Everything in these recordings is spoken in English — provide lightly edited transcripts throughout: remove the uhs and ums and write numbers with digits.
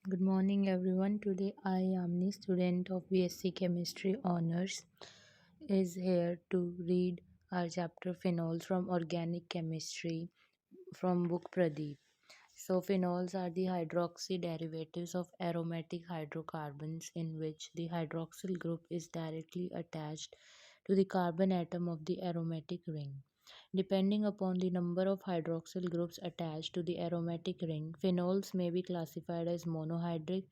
Good morning, everyone. Today, I am the student of BSc Chemistry Honors, is here to read our chapter Phenols from Organic Chemistry from book Pradeep. So, phenols are the hydroxy derivatives of aromatic hydrocarbons in which the hydroxyl group is directly attached to the carbon atom of the aromatic ring. Depending upon the number of hydroxyl groups attached to the aromatic ring, phenols may be classified as monohydric,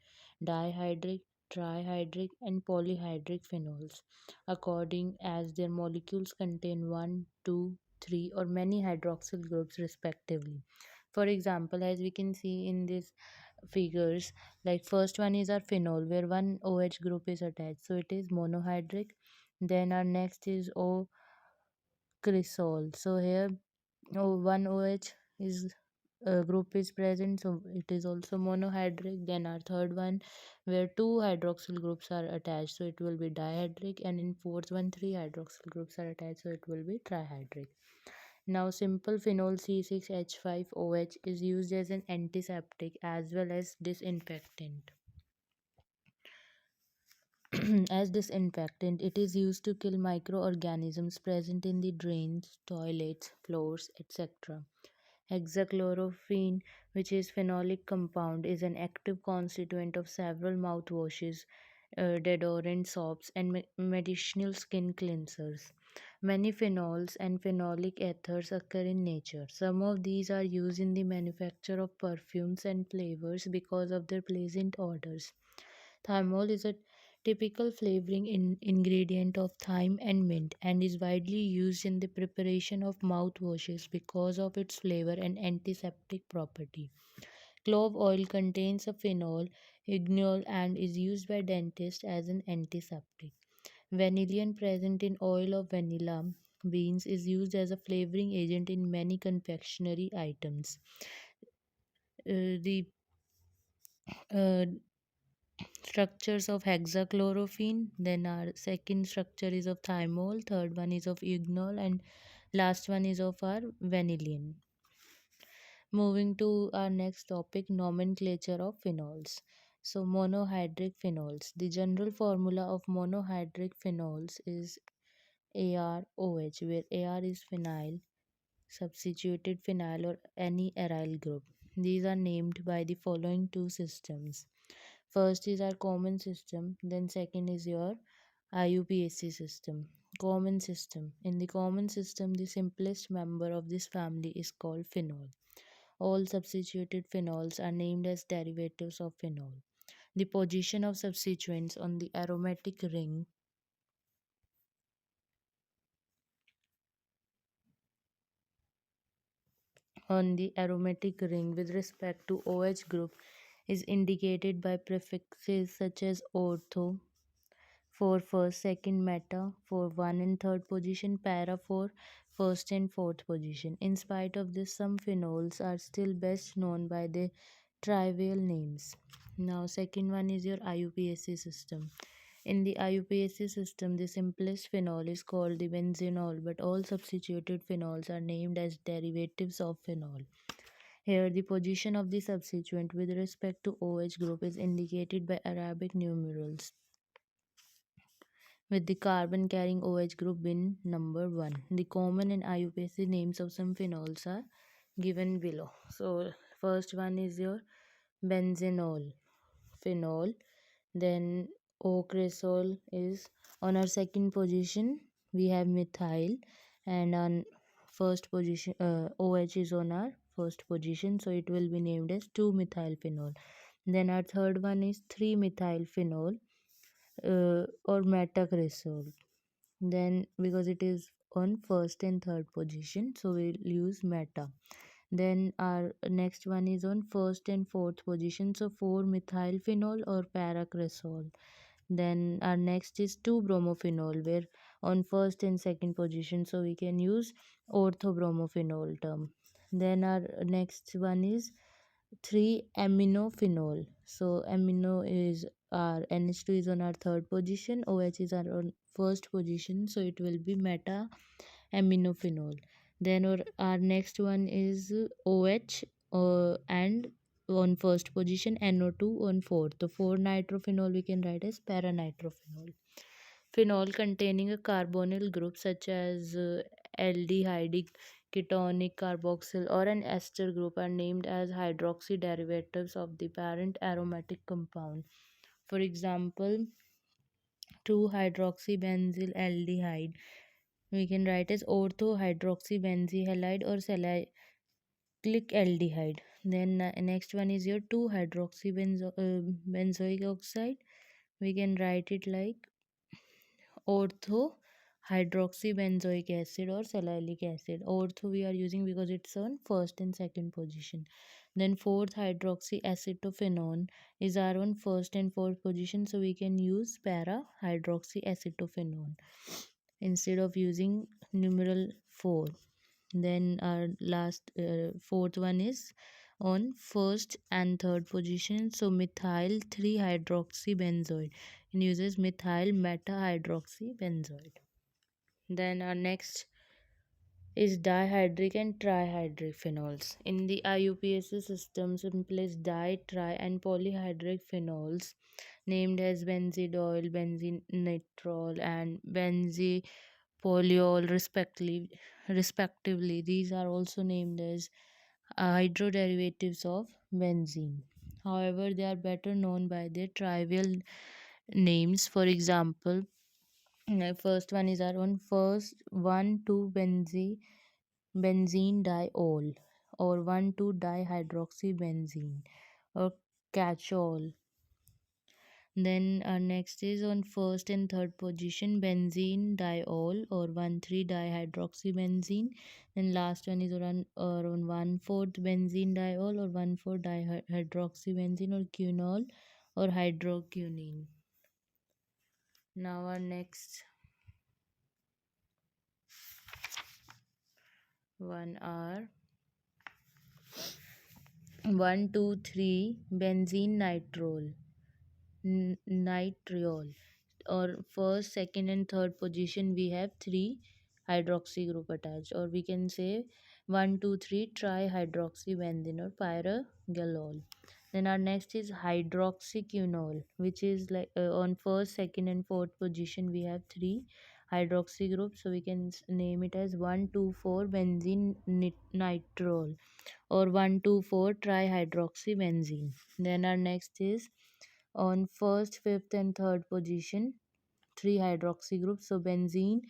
dihydric, trihydric, and polyhydric phenols, according as their molecules contain one, two, three, or many hydroxyl groups respectively. For example, as we can see in these figures, like first one is our phenol where one OH group is attached, so it is monohydric. Then our next is O cresol. So here one OH is group is present, so it is also monohydric. Then our third one where two hydroxyl groups are attached, so it will be dihydric, and in fourth one three hydroxyl groups are attached, so it will be trihydric. Now simple phenol C6H5OH is used as an antiseptic as well as disinfectant. As disinfectant, it is used to kill microorganisms present in the drains, toilets, floors, etc. Hexachlorophene, which is phenolic compound, is an active constituent of several mouthwashes, deodorant soaps, and medicinal skin cleansers. Many phenols and phenolic ethers occur in nature. Some of these are used in the manufacture of perfumes and flavors because of their pleasant odors. Thymol is a typical flavoring ingredient of thyme and mint and is widely used in the preparation of mouthwashes because of its flavor and antiseptic property. Clove oil contains a phenol, ignol, and is used by dentists as an antiseptic. Vanillin present in oil of vanilla beans is used as a flavoring agent in many confectionery items. The uh, structures of hexachlorophene, then our second structure is of thymol, third one is of ignol, and last one is of our vanillin. Moving to our next topic, nomenclature of phenols. So monohydric phenols, the general formula of monohydric phenols is AROH, where AR is phenyl, substituted phenyl, or any aryl group. These are named by the following two systems. First is our common system, then second is your IUPAC system. Common system. In the common system, the simplest member of this family is called phenol. All substituted phenols are named as derivatives of phenol. The position of substituents on the aromatic ring with respect to OH group is indicated by prefixes such as ortho for first, second, meta for one and third position, para for first and fourth position. In spite of this, some phenols are still best known by their trivial names. Now, second one is your IUPAC system. In the IUPAC system, the simplest phenol is called the benzenol, but all substituted phenols are named as derivatives of phenol. Here, the position of the substituent with respect to OH group is indicated by Arabic numerals, with the carbon carrying OH group being number 1. The common and IUPAC names of some phenols are given below. So, first one is your benzenol, phenol. Then ocresol is on our second position. We have methyl, and on first position, OH is on our first position, so it will be named as 2-methyl phenol. Then our third one is 3-methyl phenol, or metacresol. Then because it is on first and third position, so we'll use meta. Then our next one is on first and fourth position, so 4-methyl phenol or paracresol. Then our next is 2-bromophenol, where on first and second position, so we can use orthobromophenol term. Then our next one is 3-aminophenol. So amino is our NH2 is on our third position, OH is on first position, so it will be meta aminophenol. Then our next one is OH and on first position, NO2 on fourth. The 4-nitrophenol we can write as para-nitrophenol. Phenol containing a carbonyl group such as aldehyde, ketonic, carboxyl, or an ester group are named as hydroxy derivatives of the parent aromatic compound. For example, 2-hydroxybenzyl aldehyde we can write as ortho-hydroxybenzyl or salicylic aldehyde. Then next one is your 2-hydroxybenzoic oxide. We can write it like ortho hydroxybenzoic acid or salicylic acid. Ortho we are using because it's on first and second position. Then fourth hydroxy acetophenone is our on first and fourth position, so we can use para hydroxy acetophenone instead of using numeral 4. Then our last fourth one is on first and third position, so methyl 3 hydroxybenzoid and uses methyl meta hydroxybenzoid. Then our next is dihydric and trihydric phenols. In the IUPAC system, simplest di, tri, and polyhydric phenols named as benzidol, benzenitrol, and benzopolyol respectively. These are also named as hydroderivatives of benzene. However, they are better known by their trivial names. For example, first one is our own first 1,2-benzene diol or 1,2-dihydroxybenzene or catchol. Then next is on first and third position benzene diol or 1,3-dihydroxybenzene. Then last one is around 1/4 benzene diol or 1/4 dihydroxybenzene or quinol or hydroquinone. Now our next one are 1,2,3 benzene nitriol or first, second, and third position we have three hydroxy group attached, or we can say 1,2,3 trihydroxybenzene or pyrogalol. Then our next is hydroxyquinol, which is like on first, second, and fourth position we have three hydroxy groups, so we can name it as 1,2,4 benzene nitrol or 1,2,4 trihydroxybenzene. Then our next is on first, fifth, and third position, three hydroxy groups. So benzene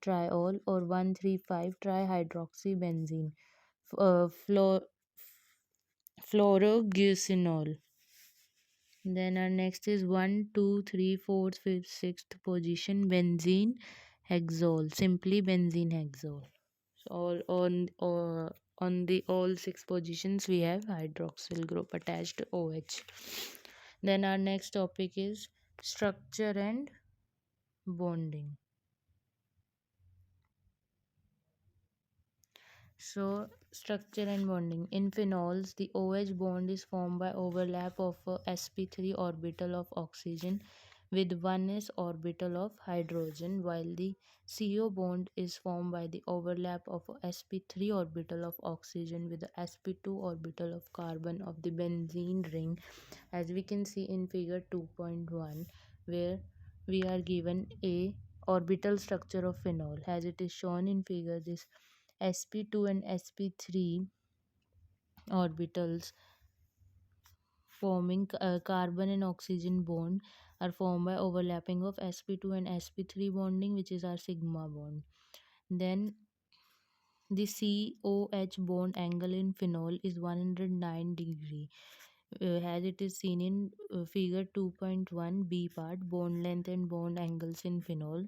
triol or 1,3,5 trihydroxybenzene. Uh, fluor- Fluoroglycinol. Then our next is 1, 2, 3, 4th, 5th, 6th position benzene hexol. Simply benzene hexol. So on the all six positions we have hydroxyl group attached to OH. Then our next topic is structure and bonding. So, structure and bonding. In phenols, the OH bond is formed by overlap of a sp3 orbital of oxygen with 1s orbital of hydrogen, while the CO bond is formed by the overlap of a sp3 orbital of oxygen with the sp2 orbital of carbon of the benzene ring, as we can see in figure 2.1, where we are given a orbital structure of phenol as it is shown in figure. This sp2 and sp3 orbitals forming a carbon and oxygen bond are formed by overlapping of sp2 and sp3 bonding, which is our sigma bond. Then the COH bond angle in phenol is 109 degree, as it is seen in figure 2.1 B part. Bond length and bond angles in phenol,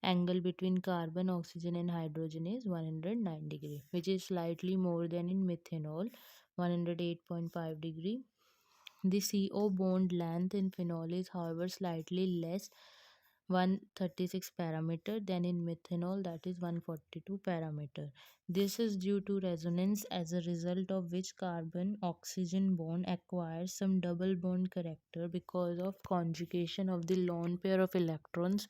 angle between carbon, oxygen, and hydrogen is 109 degree, which is slightly more than in methanol, 108.5 degree. The CO bond length in phenol is however slightly less, 136 parameter, than in methanol, that is 142 parameter. This is due to resonance, as a result of which carbon oxygen bond acquires some double bond character because of conjugation of the lone pair of electrons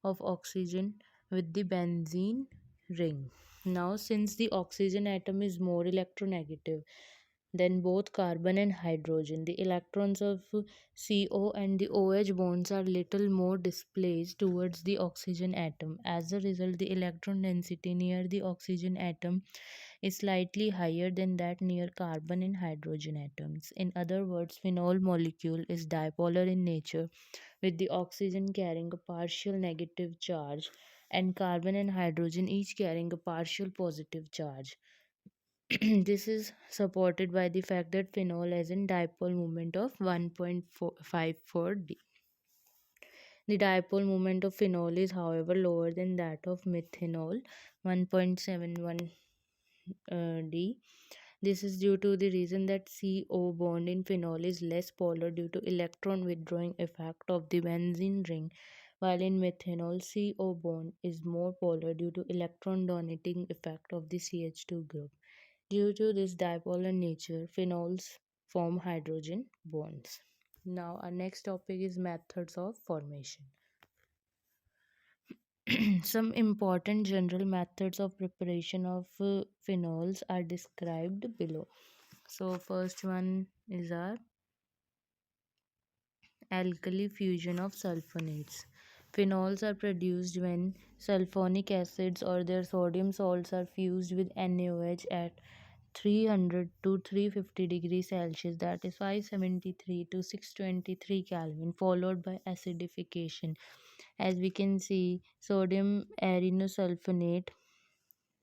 of oxygen with the benzene ring. Now, since the oxygen atom is more electronegative than both carbon and hydrogen. The electrons of CO and the OH bonds are little more displaced towards the oxygen atom. As a result, the electron density near the oxygen atom is slightly higher than that near carbon and hydrogen atoms. In other words, phenol molecule is dipolar in nature, with the oxygen carrying a partial negative charge and carbon and hydrogen each carrying a partial positive charge. This is supported by the fact that phenol has a dipole moment of 1.54 d. The dipole moment of phenol is, however, lower than that of methanol, 1.71 d. This is due to the reason that CO bond in phenol is less polar due to electron withdrawing effect of the benzene ring, while in methanol CO bond is more polar due to electron donating effect of the CH2 group. Due to this dipolar nature, phenols form hydrogen bonds. Now, our next topic is methods of formation. Some important general methods of preparation of phenols are described below. So, first one is our alkali fusion of sulfonates. Phenols are produced when sulfonic acids or their sodium salts are fused with NaOH at 300 to 350 degrees Celsius, that is 573 to 623 Kelvin, followed by acidification. As we can see, sodium arenosulfonate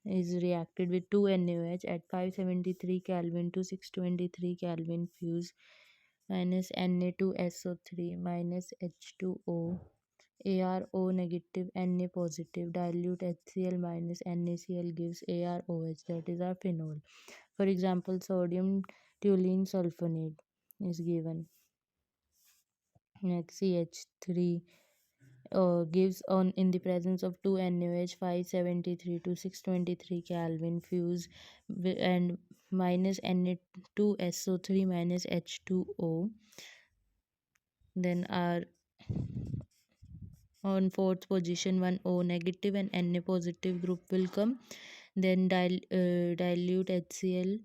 is reacted with 2 NaOH at 573 Kelvin to 623 Kelvin, fuse minus Na2SO3 minus H2O, ARO negative Na positive, dilute HCl minus NaCl gives AROH, that is our phenol. For example, sodium toluene sulfonate is given. Next, CH3 gives on in the presence of 2 NaOH 573 to 623 Kelvin, fuse and minus Na2SO3 minus H2O. Then our on fourth position 1O negative and Na positive group will come. Then dilute HCl,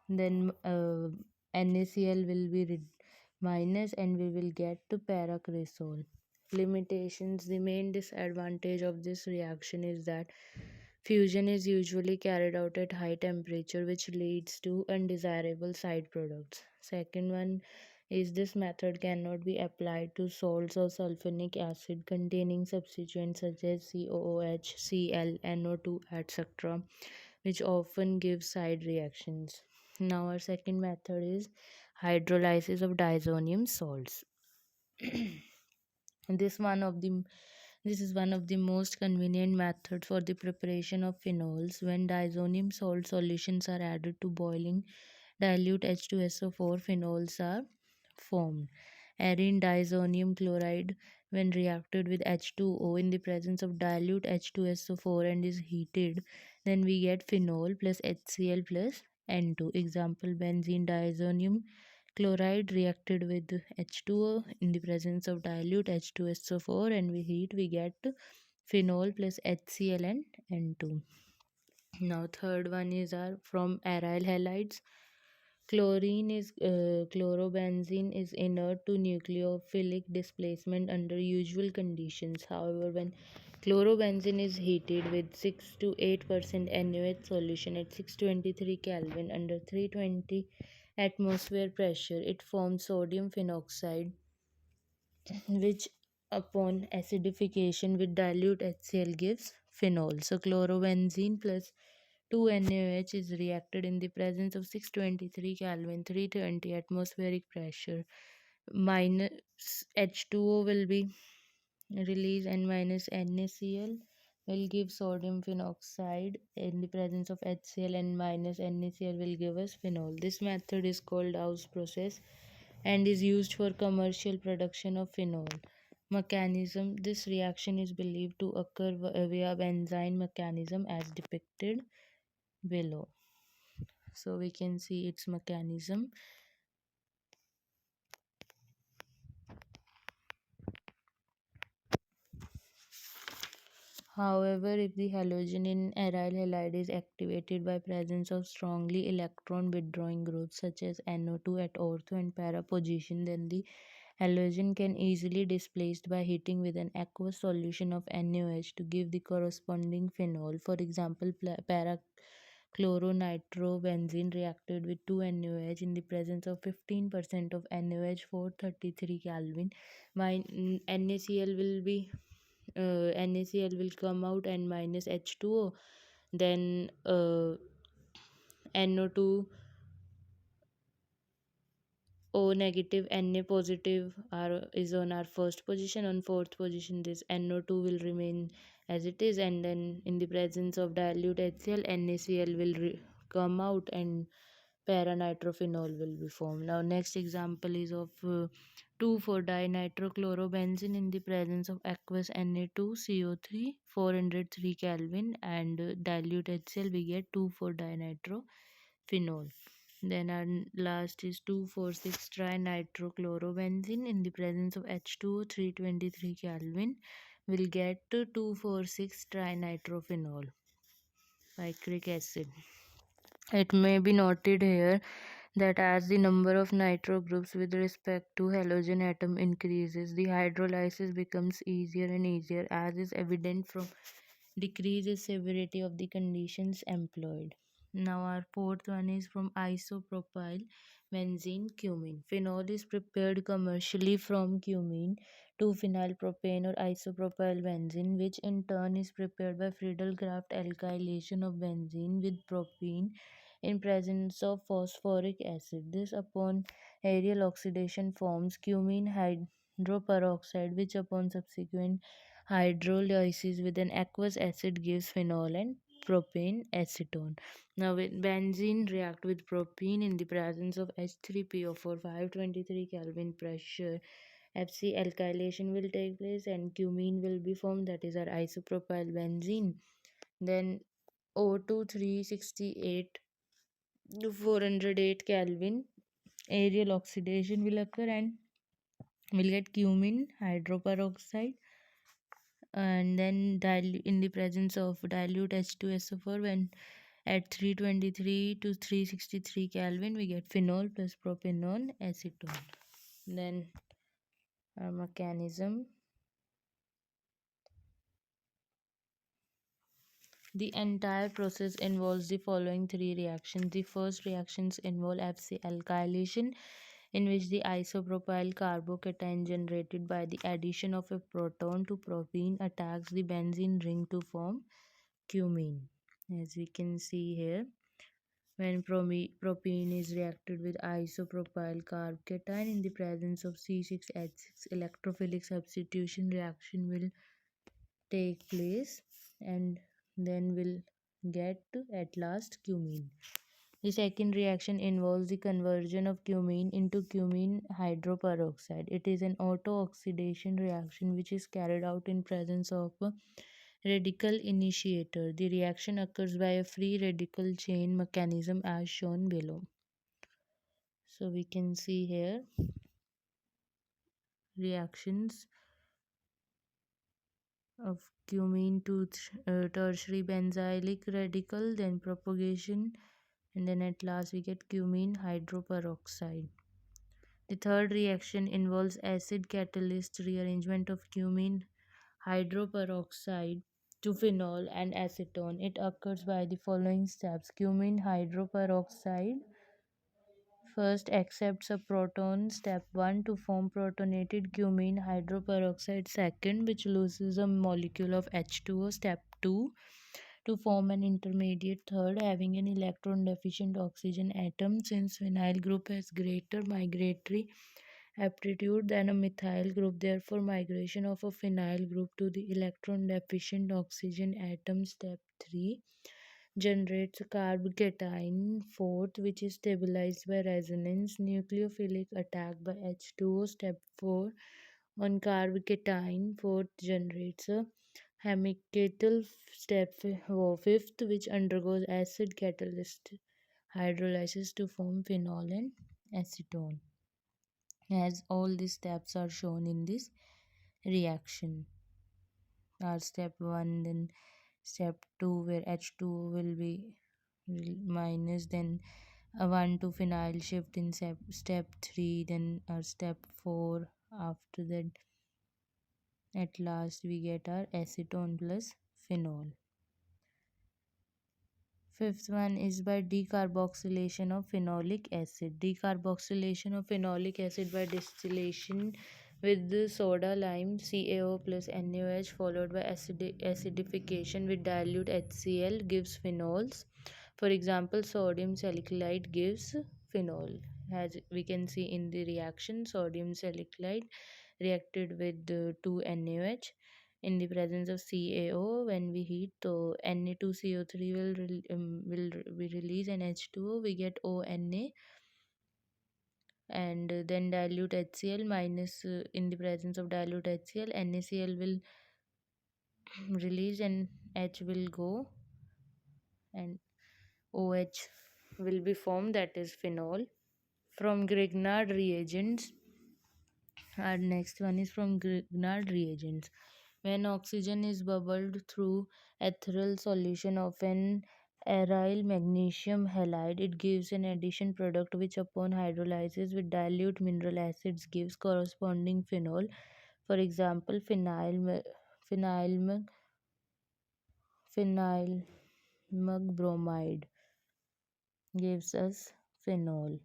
then NaCl will be minus, and we will get to paracresol. Limitations: the main disadvantage of this reaction is that fusion is usually carried out at high temperature, which leads to undesirable side products. Second one is this method cannot be applied to salts or sulfonic acid containing substituents such as COOH, Cl, NO2, etc., which often give side reactions. Now, our second method is hydrolysis of diazonium salts. This one of the this is one of the most convenient methods for the preparation of phenols. When diazonium salt solutions are added to boiling dilute H2SO4, phenols are formed. Arene diazonium chloride, when reacted with H2O in the presence of dilute H2SO4 and is heated, then we get phenol plus HCl plus N2. Example: benzene diazonium chloride reacted with H2O in the presence of dilute H2SO4 and we heat, we get phenol plus HCl and N2. Now, third one is our from aryl halides. Chlorobenzene is inert to nucleophilic displacement under usual conditions. However, when chlorobenzene is heated with 6 to 8% NaOH solution at 623 Kelvin under 320 atmosphere pressure, it forms sodium phenoxide, which upon acidification with dilute HCl gives phenol. So chlorobenzene plus 2 NaOH is reacted in the presence of 623 Kelvin, 320 atmospheric pressure. Minus H2O will be released and minus NaCl will give sodium phenoxide in the presence of HCl, and minus NaCl will give us phenol. This method is called House process and is used for commercial production of phenol. Mechanism: this reaction is believed to occur via benzene mechanism as depicted below. So we can see its mechanism. However, if the halogen in aryl halide is activated by presence of strongly electron withdrawing groups such as NO2 at ortho and para position, then the halogen can easily displaced by heating with an aqueous solution of NaOH to give the corresponding phenol. For example, parachloronitrobenzene reacted with 2NaOH in the presence of 15% of NaOH 433 Kelvin. NaCl will be NaCl will come out and minus H2O. Then NO2 O negative, Na positive is on our first position. On fourth position, this NO2 will remain as it is, and then in the presence of dilute HCl, NaCl will come out and para-nitrophenol will be formed. Now, next example is of 2,4-dinitrochlorobenzene in the presence of aqueous Na2CO3 403 Kelvin and dilute HCl, we get 2,4-dinitrophenol. Then our last is 2,4,6 trinitrochlorobenzene in the presence of H2O 323 Kelvin will get 2,4,6 trinitrophenol picric acid. It may be noted here that as the number of nitro groups with respect to halogen atom increases, the hydrolysis becomes easier and easier, as is evident from decreases severity of the conditions employed. Now our fourth one is from isopropyl benzene cumene. Phenol is prepared commercially from cumene to phenylpropane or isopropyl benzene, which in turn is prepared by Friedel-Crafts alkylation of benzene with propene in presence of phosphoric acid. This upon aerial oxidation forms cumene hydroperoxide, which upon subsequent hydrolysis with an aqueous acid gives phenol and propane acetone. Now when benzene react with propene in the presence of H3PO4 523 Kelvin pressure, FC alkylation will take place and cumene will be formed, that is our isopropyl benzene. Then O2 368 to 408 Kelvin aerial oxidation will occur and we'll get cumene hydroperoxide, and then in the presence of dilute H2SO4 when at 323 to 363 Kelvin we get phenol plus propanone acetone. Then our mechanism. The entire process involves the following three reactions. The first reactions involve FC alkylation, in which the isopropyl carbocation generated by the addition of a proton to propene attacks the benzene ring to form cumene. As we can see here, when propene is reacted with isopropyl carbocation in the presence of C6H6, electrophilic substitution reaction will take place and then we'll get at last cumene. The second reaction involves the conversion of cumene into cumene hydroperoxide. It is an auto-oxidation reaction which is carried out in presence of a radical initiator. The reaction occurs by a free radical chain mechanism as shown below. So we can see here reactions of cumene to tertiary benzylic radical, then propagation, and then at last we get cumene hydroperoxide. The third reaction involves acid catalyst rearrangement of cumene hydroperoxide to phenol and acetone. It occurs by the following steps. Cumene hydroperoxide first accepts a proton, step 1, to form protonated cumene hydroperoxide. Second, which loses a molecule of H2O. Step 2, to form an intermediate. Third, having an electron deficient oxygen atom, since phenyl group has greater migratory aptitude than a methyl group, therefore migration of a phenyl group to the electron deficient oxygen atom. Step 3, generates a carbocation. Fourth, which is stabilized by resonance nucleophilic attack by H2O. Step 4, on carbocation. Fourth, generates a hemical. Step fifth, which undergoes acid catalyst hydrolysis to form phenol and acetone. As all these steps are shown in this reaction. our step 1, then step 2 where H2O will be minus, then a 1 to phenyl shift in step 3, then our step 4. After that, at last we get our acetone plus phenol. Fifth one is by decarboxylation of phenolic acid. Decarboxylation of phenolic acid by distillation with the soda lime CaO plus NaOH followed by acidification with dilute HCl gives phenols. For example, sodium salicylate gives phenol. As we can see in the reaction, sodium salicylate reacted with 2NaOH in the presence of CaO. When we heat, so Na2CO3 will be released, and H2O we get ONa, and then dilute HCl minus, in the presence of dilute HCl, NaCl will release and H will go, and OH will be formed, that is phenol. From Grignard reagents, our next one is from Grignard reagents. When oxygen is bubbled through ethereal solution of an aryl magnesium halide, it gives an addition product which upon hydrolysis with dilute mineral acids gives corresponding phenol. For example, phenyl phenyl bromide gives us phenol.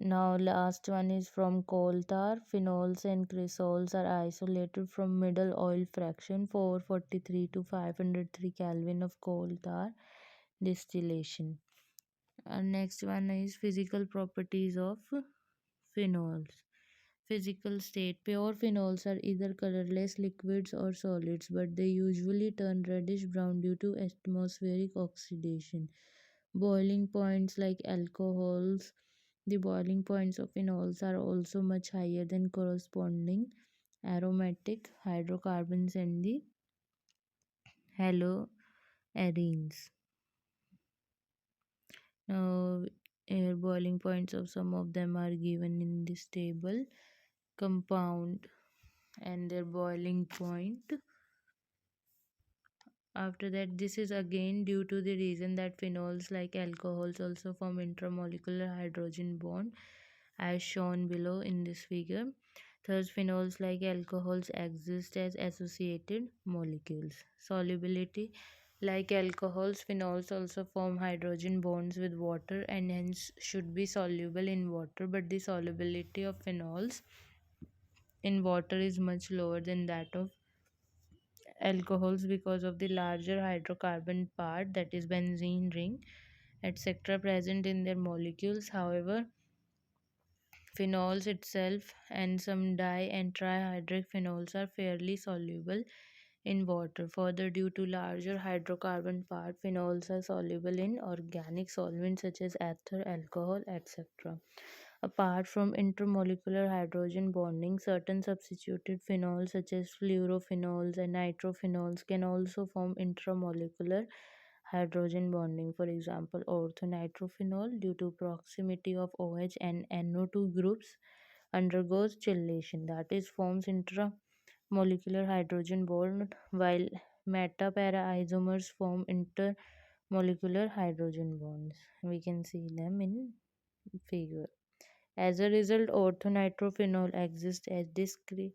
Now last one is from coal tar. Phenols and cresols are isolated from middle oil fraction 443 to 503 Kelvin of coal tar distillation. And next one is physical properties of phenols. Physical state. Pure phenols are either colorless liquids or solids, but they usually turn reddish brown due to atmospheric oxidation. Boiling points like alcohols. The boiling points of phenols are also much higher than corresponding aromatic hydrocarbons and the haloarenes. Now, air boiling points of some of them are given in this table. Compound and their boiling point. After that, this is again due to the reason that phenols, like alcohols, also form intramolecular hydrogen bond as shown below in this figure. Thus, phenols, like alcohols, exist as associated molecules. Solubility. Like alcohols, phenols also form hydrogen bonds with water and hence should be soluble in water, but the solubility of phenols in water is much lower than that of alcohols because of the larger hydrocarbon part, that is benzene ring, etc., present in their molecules. However, phenols itself and some di and trihydric phenols are fairly soluble in water. Further, due to larger hydrocarbon part, phenols are soluble in organic solvents such as ether, alcohol, etc. Apart from intermolecular hydrogen bonding, certain substituted phenols such as fluorophenols and nitrophenols can also form intramolecular hydrogen bonding. For example, orthonitrophenol, due to proximity of OH and NO2 groups, undergoes chelation, that is, forms intramolecular hydrogen bond, while meta-para-isomers form intermolecular hydrogen bonds. We can see them in figure. As a result, orthonitrophenol exists as discrete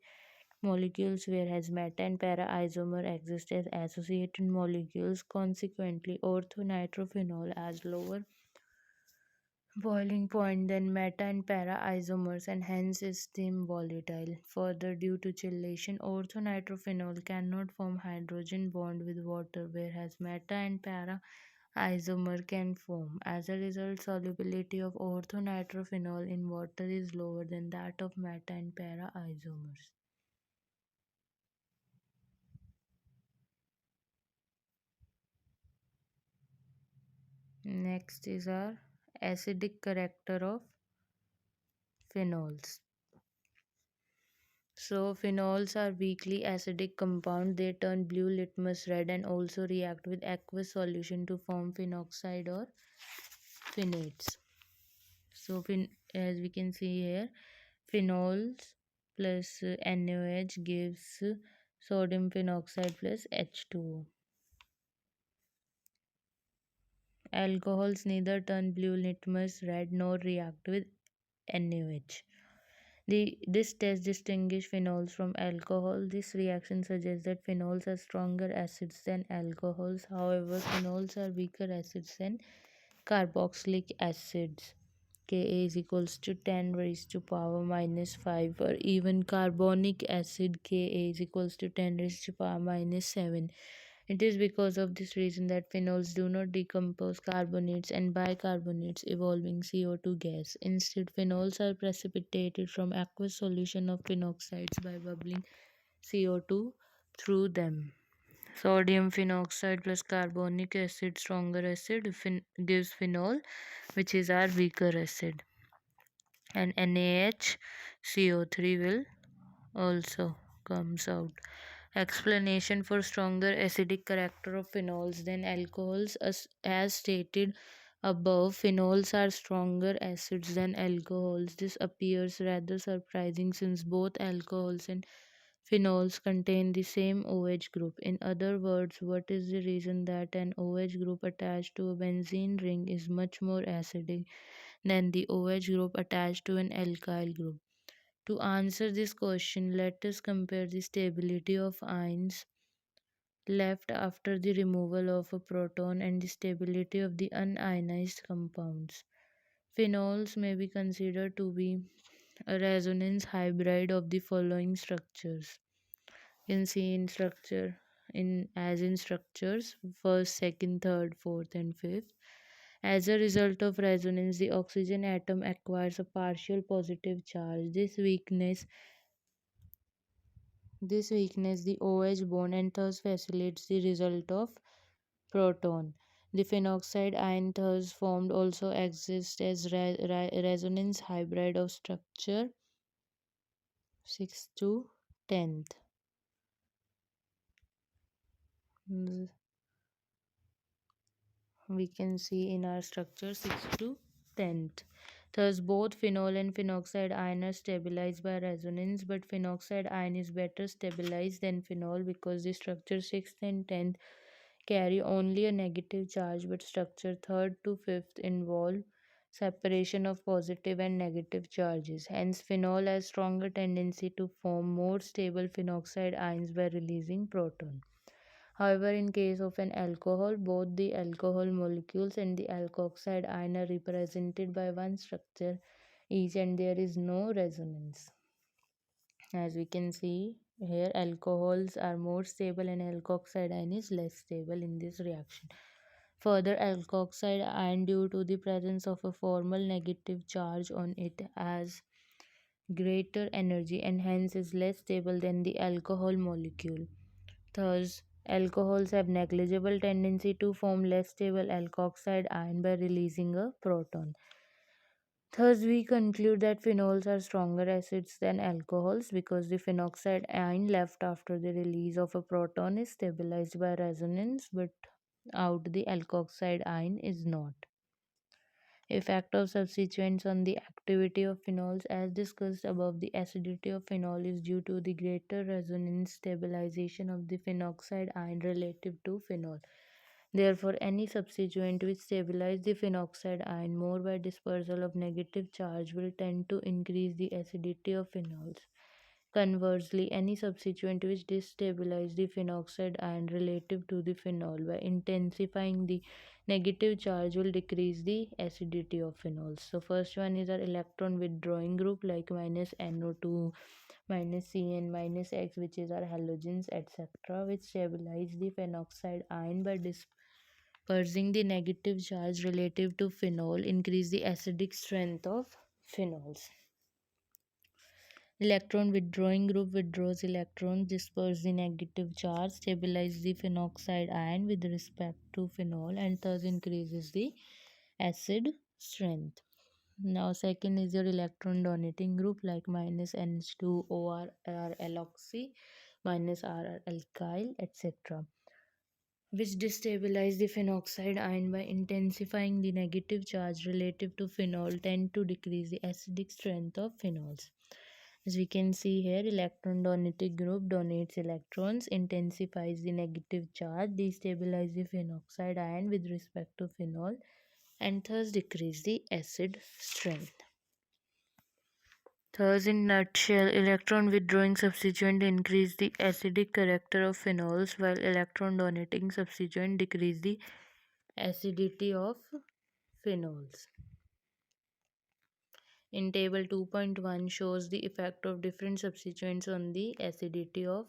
molecules, whereas meta and para isomer exist as associated molecules. Consequently, orthonitrophenol has lower boiling point than meta and para isomers and hence is steam volatile. Further, due to chelation, orthonitrophenol cannot form hydrogen bond with water, whereas meta and para isomer can form. As a result, solubility of orthonitrophenol in water is lower than that of meta and para isomers. Next is our acidic character of phenols. So phenols are weakly acidic compound. They turn blue litmus red and also react with aqueous solution to form phenoxide or phenates. So as we can see here, phenols plus NaOH gives sodium phenoxide plus H2O. Alcohols neither turn blue litmus red nor react with NaOH. This test distinguishes phenols from alcohol. This reaction suggests that phenols are stronger acids than alcohols. However, phenols are weaker acids than carboxylic acids. Ka is equals to 10 raised to power minus 5, or even carbonic acid Ka is equals to 10 raised to power minus 7. It is because of this reason that phenols do not decompose carbonates and bicarbonates, evolving CO2 gas. Instead, phenols are precipitated from aqueous solution of phenoxides by bubbling CO2 through them. Sodium phenoxide plus carbonic acid, stronger acid, gives phenol, which is our weaker acid. And NaHCO3 will also comes out. Explanation for stronger acidic character of phenols than alcohols. As stated above, phenols are stronger acids than alcohols. This appears rather surprising since both alcohols and phenols contain the same OH group. In other words, what is the reason that an OH group attached to a benzene ring is much more acidic than the OH group attached to an alkyl group? To answer this question, let us compare the stability of ions left after the removal of a proton and the stability of the unionized compounds. Phenols may be considered to be a resonance hybrid of the following structures. You can see in structure in structures first, second, third, fourth, and fifth. As a result of resonance, the oxygen atom acquires a partial positive charge. This weakness the OH bond and thus facilitates the result of proton. The phenoxide ion thus formed also exists as resonance hybrid of structure 6 to 10th. We can see in our structure 6 to 10th. Thus, both phenol and phenoxide ion are stabilized by resonance, but phenoxide ion is better stabilized than phenol because the structure 6th and 10th carry only a negative charge, but structure 3rd to 5th involve separation of positive and negative charges. Hence, phenol has stronger tendency to form more stable phenoxide ions by releasing proton. However, in case of an alcohol, both the alcohol molecules and the alkoxide ion are represented by one structure each, and there is no resonance. As we can see here, alcohols are more stable and alkoxide ion is less stable in this reaction. Further, alkoxide ion, due to the presence of a formal negative charge on it, has greater energy and hence is less stable than the alcohol molecule. Thus, alcohols have negligible tendency to form less stable alkoxide ion by releasing a proton. Thus, we conclude that phenols are stronger acids than alcohols because the phenoxide ion left after the release of a proton is stabilized by resonance, but out the alkoxide ion is not. Effect of substituents on the activity of phenols. As discussed above, the acidity of phenol is due to the greater resonance stabilization of the phenoxide ion relative to phenol. Therefore, any substituent which stabilizes the phenoxide ion more by dispersal of negative charge will tend to increase the acidity of phenols. Conversely, any substituent which destabilizes the phenoxide ion relative to the phenol by intensifying the negative charge will decrease the acidity of phenols. So first one is our electron withdrawing group like minus NO2, minus Cn, minus X, which is our halogens, etc., which stabilize the phenoxide ion by dispersing the negative charge relative to phenol, increase the acidic strength of phenols. Electron withdrawing group withdraws electrons, disperse the negative charge, stabilize the phenoxide ion with respect to phenol, and thus increases the acid strength. Now, second is your electron donating group like minus NH2, OR, alloxy, minus RR alkyl, etc., which destabilize the phenoxide ion by intensifying the negative charge relative to phenol, tend to decrease the acidic strength of phenols. As we can see here, electron donating group donates electrons, intensifies the negative charge, destabilizes the phenoxide ion with respect to phenol, and thus decrease the acid strength. Thus, in nutshell, electron withdrawing substituent increase the acidic character of phenols, while electron donating substituent decrease the acidity of phenols. In table 2.1 shows the effect of different substituents on the acidity of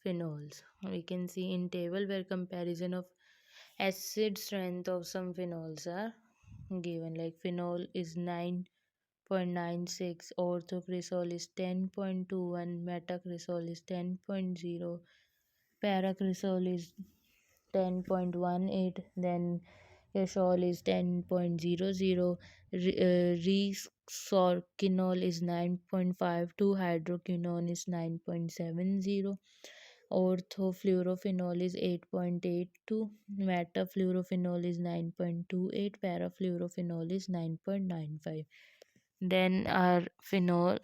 phenols. We can see in table where comparison of acid strength of some phenols are given, like phenol is 9.96, orthocresol is 10.21, metacresol is 10.0, paracresol is 10.18, then Yashol is 10.00, resorcinol is 9.52, hydroquinone is 9.70, orthofluorophenol is 8.82, metafluorophenol is 9.28, parafluorophenol is 9.95. Then our phenol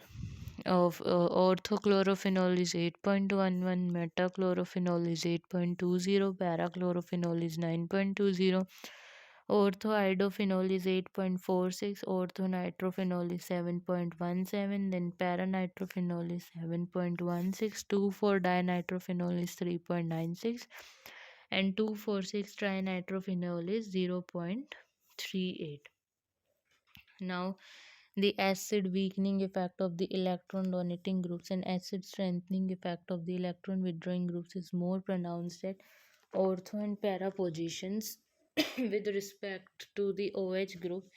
of orthochlorophenol is 8.11, metachlorophenol is 8.20, parachlorophenol is 9.20, orthoiodophenol is 8.46, orthonitrophenol is 7.17, then paranitrophenol is 7.16, 2,4-dinitrophenol is 3.96, and 2,4,6-trinitrophenol is 0.38. Now, the acid weakening effect of the electron donating groups and acid strengthening effect of the electron withdrawing groups is more pronounced at ortho and para positions with respect to the OH group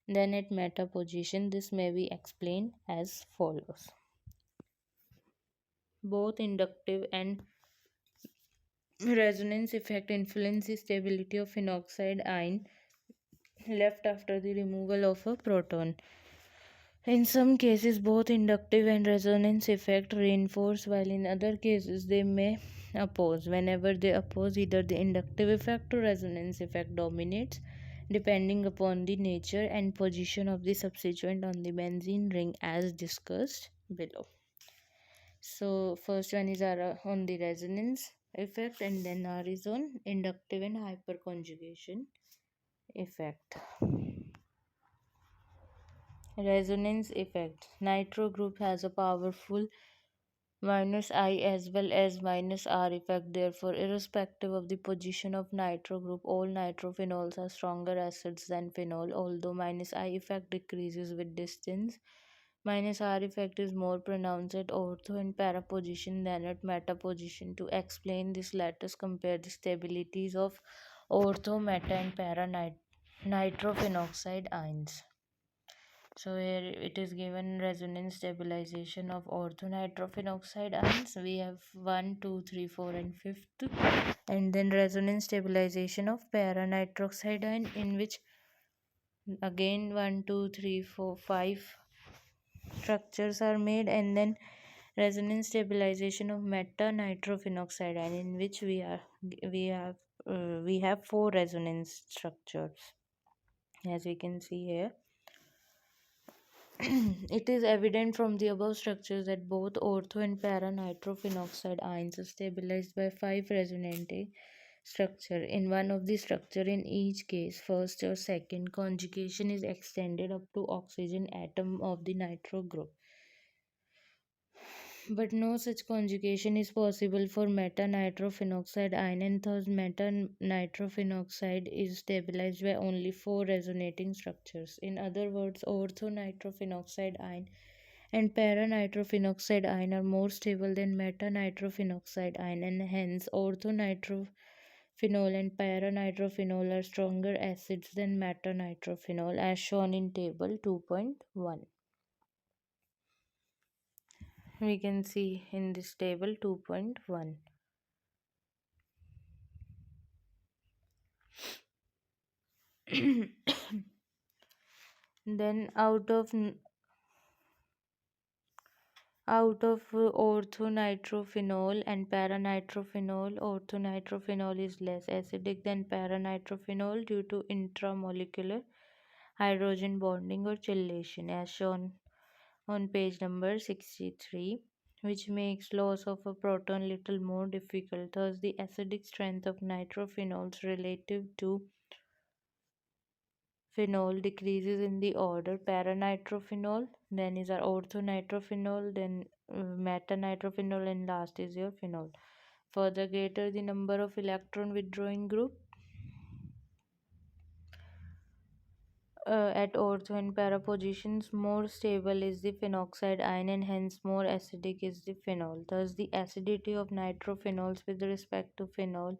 than at meta position. This may be explained as follows. Both inductive and resonance effect influence the stability of phenoxide ion left after the removal of a proton. In some cases, both inductive and resonance effect reinforce, while in other cases they may oppose. Whenever they oppose, either the inductive effect or resonance effect dominates, depending upon the nature and position of the substituent on the benzene ring, as discussed below. So, first one is our on the resonance effect, and then R is on inductive and hyperconjugation effect. Resonance effect. Nitro group has a powerful minus I as well as minus R effect. Therefore, irrespective of the position of nitro group, all nitrophenols are stronger acids than phenol, although minus I effect decreases with distance. Minus R effect is more pronounced at ortho and para position than at meta position. To explain this, let us compare the stabilities of ortho, meta, and para nitrophenoxide ions. So here it is given resonance stabilization of orthonitrophenol ions. We have 1, 2, 3, 4, and 5th. And then resonance stabilization of paranitroxide ion, in which again 1, 2, 3, 4, 5 structures are made. And then resonance stabilization of metanitrophenoxide ion, in which we have 4 resonance structures, as we can see here. It is evident from the above structures that both ortho and para nitrophenoxide ions are stabilized by 5 resonant structure. In one of the structure in each case, first or second conjugation is extended up to oxygen atom of the nitro group. But no such conjugation is possible for meta-nitrophenoxide ion, and thus meta-nitrophenoxide is stabilized by only 4 resonating structures. In other words, ortho-nitrophenoxide ion and para-nitrophenoxide ion are more stable than meta-nitrophenoxide ion, and hence ortho-nitrophenol and para-nitrophenol are stronger acids than meta-nitrophenol, as shown in table 2.1. We can see in this table 2.1. Then out of orthonitrophenol and paranitrophenol, orthonitrophenol is less acidic than paranitrophenol due to intramolecular hydrogen bonding or chelation, as shown on page number 63, which makes loss of a proton little more difficult. Thus, the acidic strength of nitrophenols relative to phenol decreases in the order paranitrophenol, then is our orthonitrophenol, then metanitrophenol, and last is your phenol. Further, greater the number of electron withdrawing group at ortho and para positions, more stable is the phenoxide ion and hence more acidic is the phenol. Thus, the acidity of nitrophenols with respect to phenol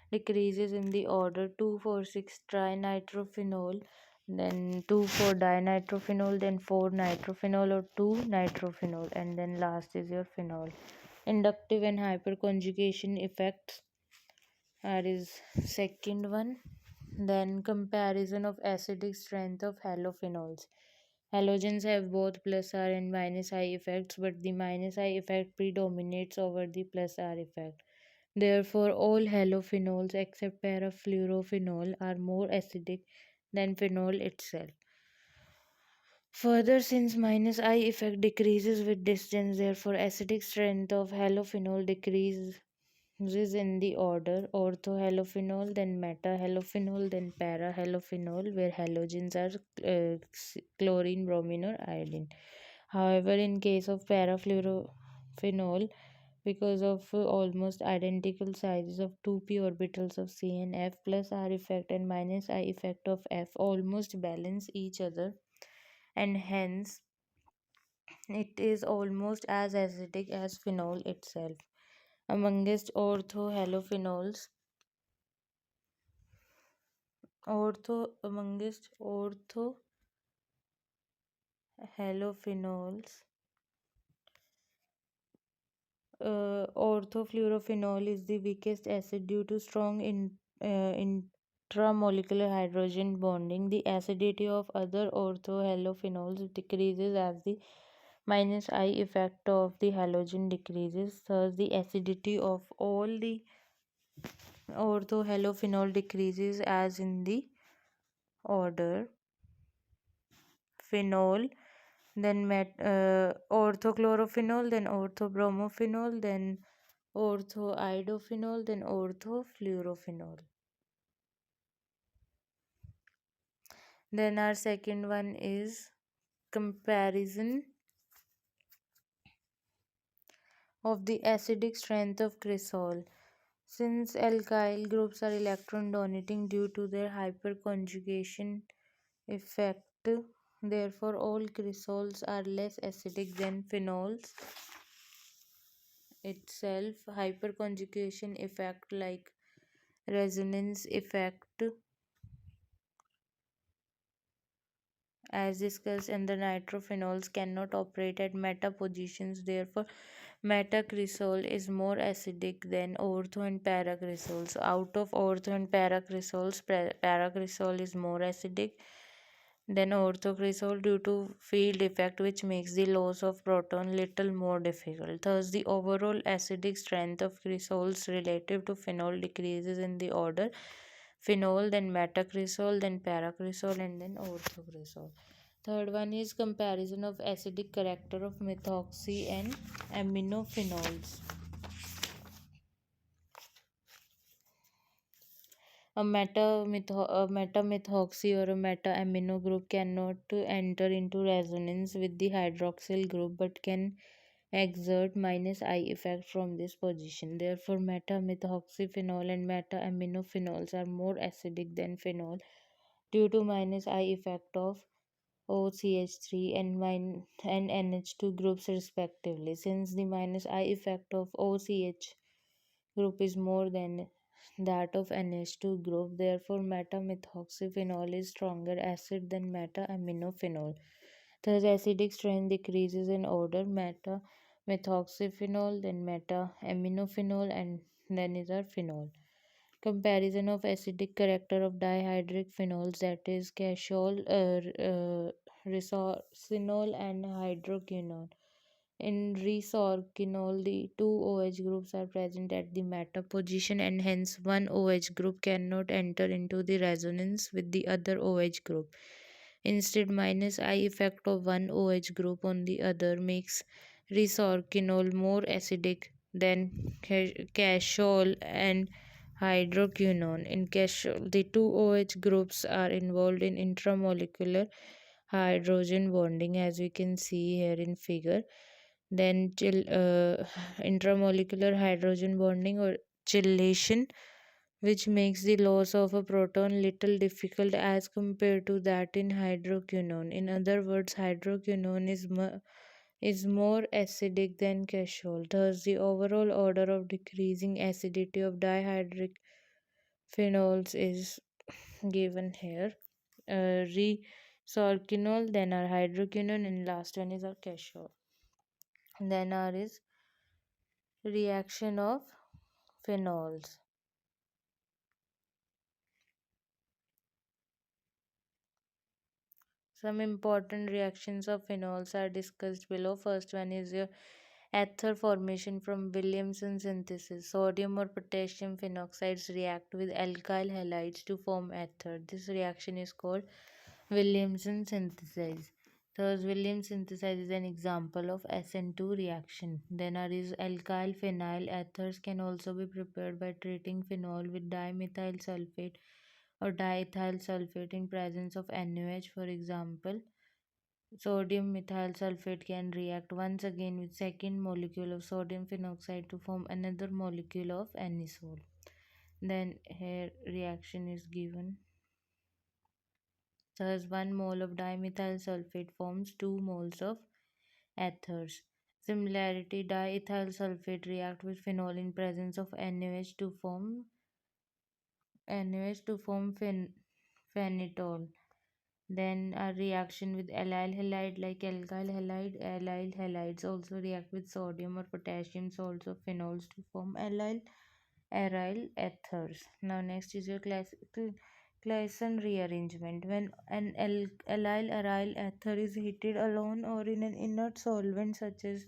decreases in the order 2,4,6 trinitrophenol, then 2,4 dinitrophenol, then 4 nitrophenol or 2 nitrophenol, and then last is your phenol. Inductive and hyperconjugation effects are is second one. Then comparison of acidic strength of halophenols. Halogens have both plus R and minus I effects, but the minus I effect predominates over the plus R effect. Therefore, all halophenols except parafluorophenol are more acidic than phenol itself. Further, since minus I effect decreases with distance, therefore acidic strength of halophenol decreases in the order orthohalophenol, then metahalophenol, then parahalophenol, where halogens are chlorine, bromine, or iodine. However, in case of parafluorophenol, because of almost identical sizes of 2p orbitals of C and F plus R effect and minus I effect of F almost balance each other, and hence it is almost as acidic as phenol itself. Amongst orthohalophenols, orthofluorophenol is the weakest acid due to strong intramolecular hydrogen bonding. The acidity of other orthohalophenols decreases as the minus I effect of the halogen decreases. Thus, the acidity of all the orthohalophenol decreases as in the order phenol, then orthochlorophenol, then orthobromophenol, then orthoiodophenol, then orthofluorophenol. Then our second one is comparison of the acidic strength of cresol. Since alkyl groups are electron donating due to their hyperconjugation effect, therefore all cresols are less acidic than phenols itself. Hyperconjugation effect like resonance effect, as discussed, and the nitrophenols cannot operate at meta positions. Therefore, metacresol is more acidic than ortho and paracresol. So, out of ortho and paracresols, paracresol is more acidic than orthocresol due to field effect, which makes the loss of proton little more difficult. Thus, the overall acidic strength of cresols relative to phenol decreases in the order phenol, then metacresol, then paracresol, and then orthocresol. Third one is comparison of acidic character of methoxy and aminophenols. A metamethoxy or a meta-amino group cannot enter into resonance with the hydroxyl group but can exert minus I effect from this position. Therefore, metamethoxyphenol and meta-aminophenols are more acidic than phenol due to minus I effect of OCH3 and NH2 groups respectively. Since the minus I effect of OCH group is more than that of NH2 group, therefore metamethoxyphenol is stronger acid than meta-aminophenol. Thus, acidic strength decreases in order meta-methoxyphenol, then meta-aminophenol, and then is our phenol. Comparison of acidic character of dihydric phenols, that is cashol, resorcinol, and hydroquinone. In resorcinol, the two OH groups are present at the meta position, and hence one OH group cannot enter into the resonance with the other OH group. Instead, minus I effect of one OH group on the other makes resorcinol more acidic than cashol and hydroquinone. In cashol, the two OH groups are involved in intramolecular hydrogen bonding, as we can see here in figure. Then intramolecular hydrogen bonding or chelation, which makes the loss of a proton little difficult as compared to that in hydroquinone. In other words, hydroquinone is more acidic than cashol. Thus, the overall order of decreasing acidity of dihydric phenols is given here. Resorcinol, then our hydroquinone, and last one is our cashol. Then our is reaction of phenols. Some important reactions of phenols are discussed below. First one is your ether formation from Williamson synthesis. Sodium or potassium phenoxides react with alkyl halides to form ether. This reaction is called Williamson synthesis. Thus, Williams synthesis is an example of SN2 reaction. Then there is alkyl phenyl ethers can also be prepared by treating phenol with dimethyl sulfate or diethyl sulfate in presence of NaOH. For example, sodium methyl sulfate can react once again with second molecule of sodium phenoxide to form another molecule of anisole. Then here reaction is given. Thus 1 mole of dimethyl sulfate forms 2 moles of ethers. Similarity, diethyl sulfate react with phenol in presence of NaOH to form phenitol. Then a reaction with allyl halide like alkyl halide. Allyl halides also react with sodium or potassium salts of phenols to form aryl ethers. Now next is your classical Claisen rearrangement. When an allyl aryl ether is heated alone or in an inert solvent such as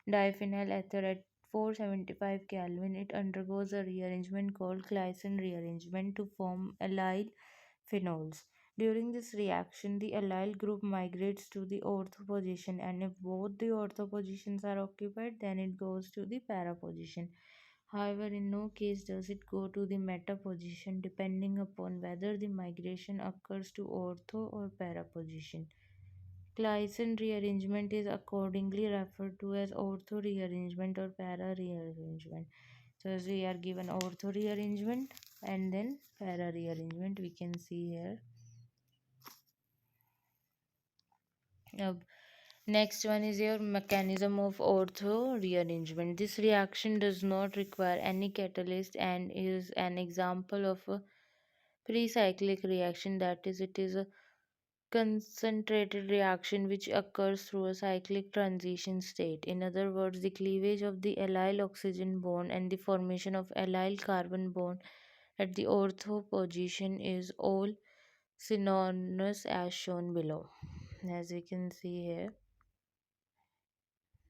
diphenyl ether at 475 Kelvin, it undergoes a rearrangement called Claisen rearrangement to form allyl phenols. During this reaction, the allyl group migrates to the ortho position, and if both the ortho positions are occupied, then it goes to the para position. However, in no case does it go to the meta position, depending upon whether the migration occurs to ortho or para position. Claisen rearrangement is accordingly referred to as ortho rearrangement or para rearrangement. So, as we are given ortho rearrangement and then para rearrangement, we can see here. Next one is your mechanism of ortho rearrangement. This reaction does not require any catalyst and is an example of a pre-cyclic reaction, that is, it is a concentrated reaction which occurs through a cyclic transition state. In other words, the cleavage of the allyl oxygen bond and the formation of allyl carbon bond at the ortho position is all synonymous as shown below. As we can see here,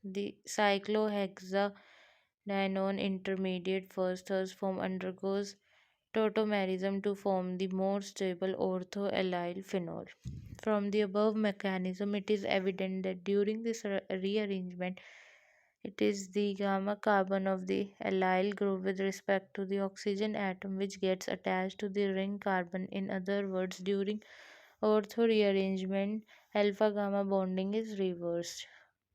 the cyclohexadienone intermediate first thus form undergoes tautomerism to form the more stable orthoallyl phenol. From the above mechanism, it is evident that during this rearrangement, it is the gamma carbon of the allyl group with respect to the oxygen atom which gets attached to the ring carbon. In other words, during ortho rearrangement, alpha gamma bonding is reversed.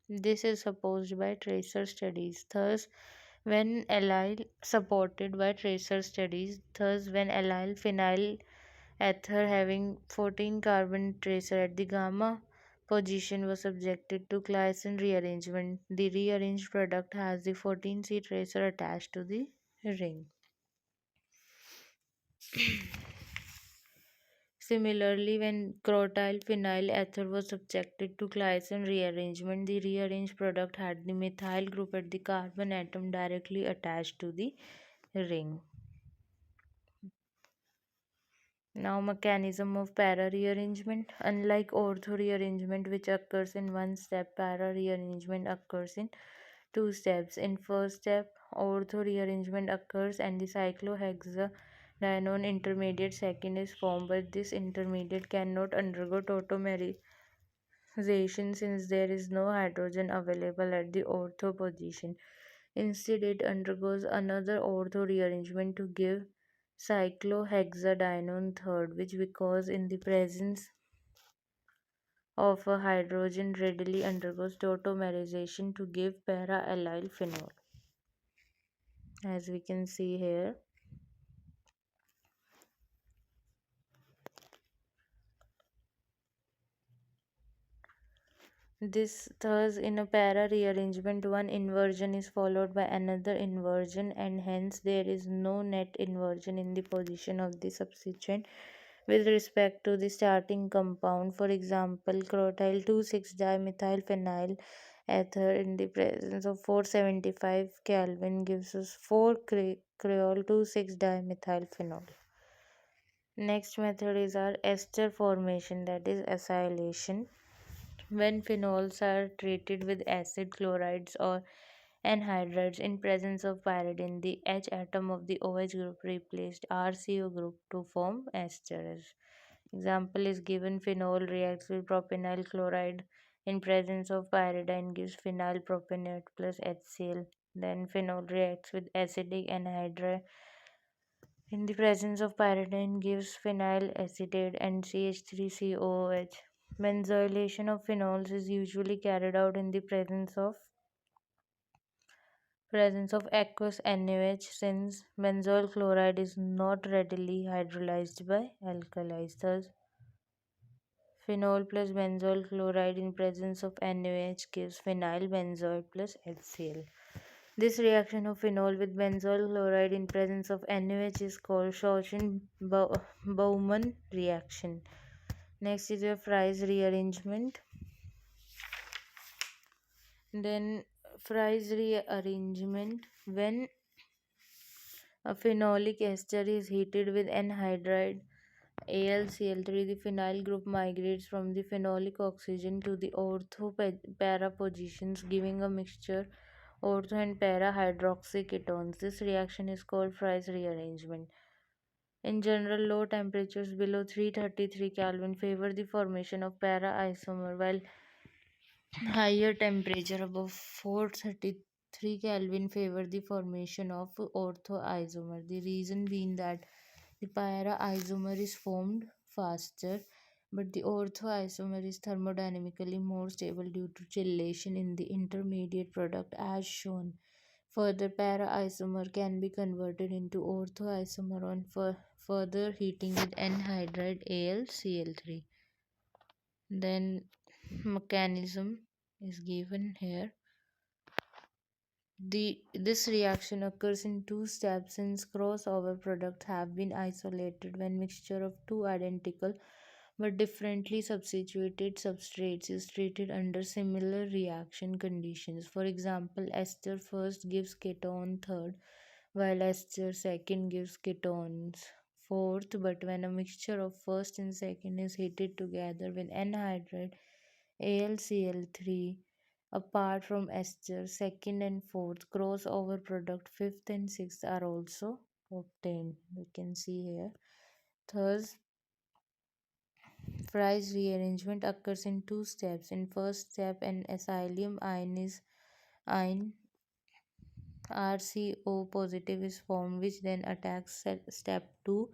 This is supposed by tracer studies. Thus, when allyl phenyl ether having 14 carbon tracer at the gamma position was subjected to Claisen rearrangement, the rearranged product has the 14C tracer attached to the ring. Similarly, when crotyl phenyl ether was subjected to Claisen rearrangement, the rearranged product had the methyl group at the carbon atom directly attached to the ring. Now, mechanism of para rearrangement. Unlike ortho rearrangement, which occurs in one step, para rearrangement occurs in two steps. In first step, ortho rearrangement occurs and the cyclohexadiene Dinon intermediate second is formed, but this intermediate cannot undergo tautomerization since there is no hydrogen available at the ortho position. Instead, it undergoes another ortho rearrangement to give cyclohexadienone third, which, because in the presence of a hydrogen, readily undergoes tautomerization to give para-allyl phenol. As we can see here, this thus in a para rearrangement one inversion is followed by another inversion, and hence there is no net inversion in the position of the substituent with respect to the starting compound. For example, crotyl 2,6-dimethylphenyl ether in the presence of 475 Kelvin gives us 4 creole 2,6-dimethylphenol. Next method is our ester formation, that is acylation. When phenols are treated with acid chlorides or anhydrides in presence of pyridine, the H atom of the OH group replaced RCO group to form esters. Example is given: phenol reacts with propenyl chloride in presence of pyridine, gives phenyl propionate plus HCl. Then phenol reacts with acidic anhydride in the presence of pyridine, gives phenyl acetate and CH3COOH. Benzylation of phenols is usually carried out in the presence of aqueous NaOH, since benzoyl chloride is not readily hydrolyzed by alkalis. Thus, phenol plus benzoyl chloride in presence of NaOH gives phenyl benzoate plus HCl. This reaction of phenol with benzoyl chloride in presence of NaOH is called Cauchy-Baumann reaction. Next is your Fries rearrangement. Then Fries rearrangement, when a phenolic ester is heated with anhydride AlCl3, the phenyl group migrates from the phenolic oxygen to the ortho-para positions, giving a mixture ortho and para hydroxyketones. This reaction is called Fries rearrangement. In general, low temperatures below 333 Kelvin favor the formation of para isomer, while higher temperature above 433 Kelvin favor the formation of orthoisomer. The reason being that the para isomer is formed faster, but the orthoisomer is thermodynamically more stable due to chelation in the intermediate product as shown. Further, para isomer can be converted into orthoisomer on further heating with anhydride AlCl3. Then mechanism is given here. This reaction occurs in two steps, since crossover products have been isolated when mixture of two identical but differently substituted substrates is treated under similar reaction conditions. For example, ester first gives ketone third, while ester second gives ketones fourth. But when a mixture of first and second is heated together with anhydride AlCl3, apart from ester, second and fourth crossover product fifth and sixth are also obtained. You can see here. Thus, Fries rearrangement occurs in two steps. In first step, an acylium ion RCO positive is formed, which then attacks step 2,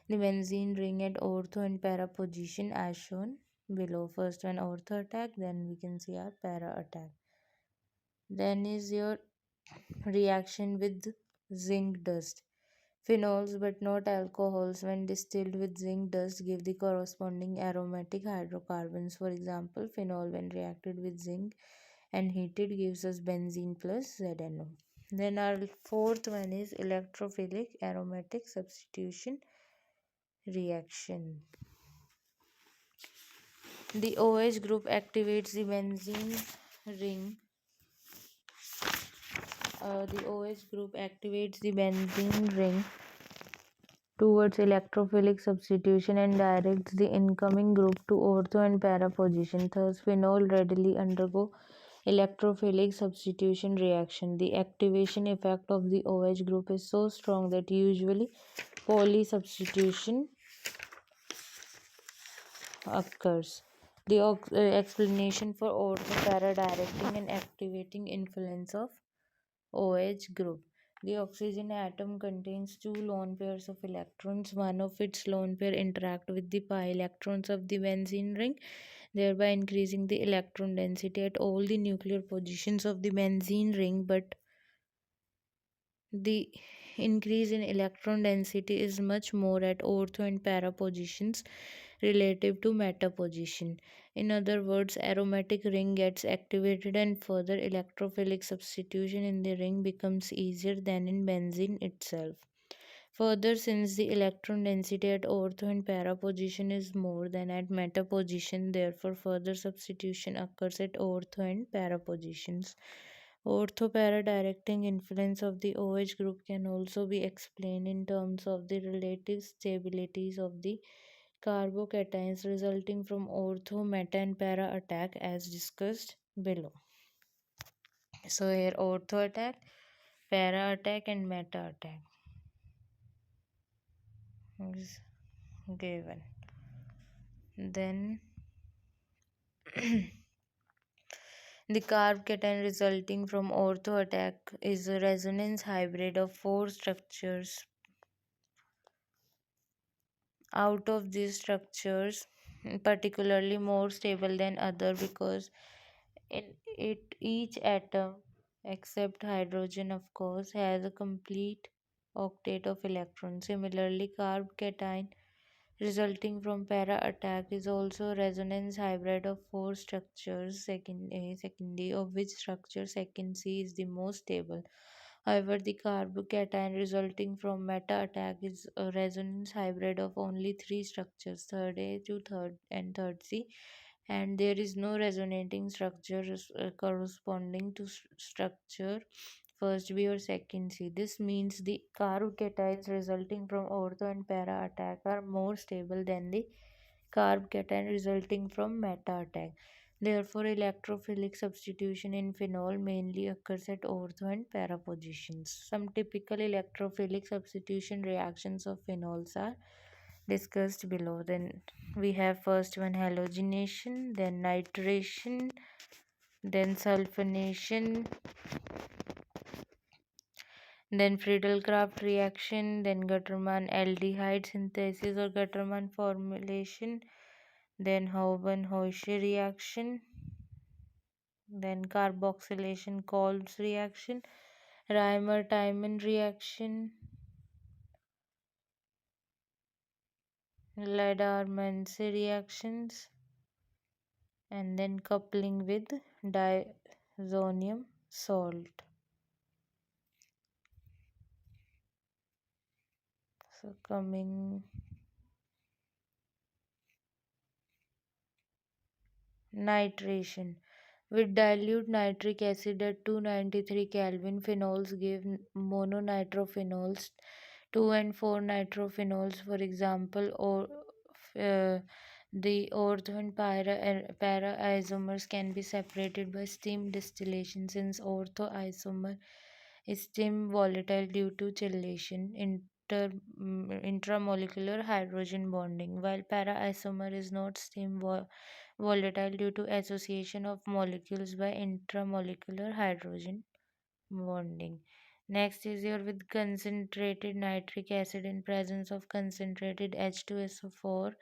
the benzene ring at ortho and para position as shown below. First one ortho attack, then we can see our para attack. Then is your reaction with zinc dust. Phenols but not alcohols, when distilled with zinc dust, give the corresponding aromatic hydrocarbons. For example, phenol when reacted with zinc and heated gives us benzene plus ZnO. Then our fourth one is electrophilic aromatic substitution reaction. The OH group activates the benzene ring. The OH group activates the benzene ring towards electrophilic substitution and directs the incoming group to ortho and para position. Thus, phenol readily undergo Electrophilic substitution reaction. The activation effect of the OH group is so strong that usually poly substitution occurs. The explanation for orthopara directing and activating influence of OH group. The oxygen atom contains two lone pairs of electrons. One of its lone pair interact with the pi electrons of the benzene ring, thereby increasing the electron density at all the nuclear positions of the benzene ring. But the increase in electron density is much more at ortho and para positions relative to meta position. In other words, aromatic ring gets activated and further electrophilic substitution in the ring becomes easier than in benzene itself. Further, since the electron density at ortho and para position is more than at meta position, therefore further substitution occurs at ortho and para positions. Ortho-para directing influence of the OH group can also be explained in terms of the relative stabilities of the carbocations resulting from ortho, meta, and para attack as discussed below. So here ortho attack, para attack, and meta attack is given. Then the carbocation resulting from ortho attack is a resonance hybrid of four structures. Out of these structures, particularly more stable than other because in it each atom except hydrogen of course has a complete octet of electrons. Similarly, carbocation resulting from para attack is also a resonance hybrid of four structures, second A, second D, of which structure second C is the most stable. However, the carbocation resulting from meta attack is a resonance hybrid of only three structures, third A to third and third C, and there is no resonating structure corresponding to structure first B or second C. This means the carbocations resulting from ortho and para attack are more stable than the carbocation resulting from meta attack. Therefore, electrophilic substitution in phenol mainly occurs at ortho and para positions. Some typical electrophilic substitution reactions of phenols are discussed below. Then we have first one halogenation, then nitration, then sulfonation, then Friedel-Crafts reaction, then Gutterman aldehyde synthesis or Gutterman formulation, then Hauben-Hoesche reaction, then carboxylation Kolb's reaction, Reimer-Tiemann reaction, Ladar-Mense reactions, and then coupling with diazonium salt. So coming nitration. With dilute nitric acid at 293 Kelvin, phenols give mononitrophenols 2 and 4 nitrophenols, for example, or uh, the ortho and para isomers can be separated by steam distillation since ortho isomer is steam volatile due to chelation, intramolecular hydrogen bonding, while para isomer is not steam volatile due to association of molecules by intramolecular hydrogen bonding. Next is your with concentrated nitric acid in presence of concentrated H2SO4.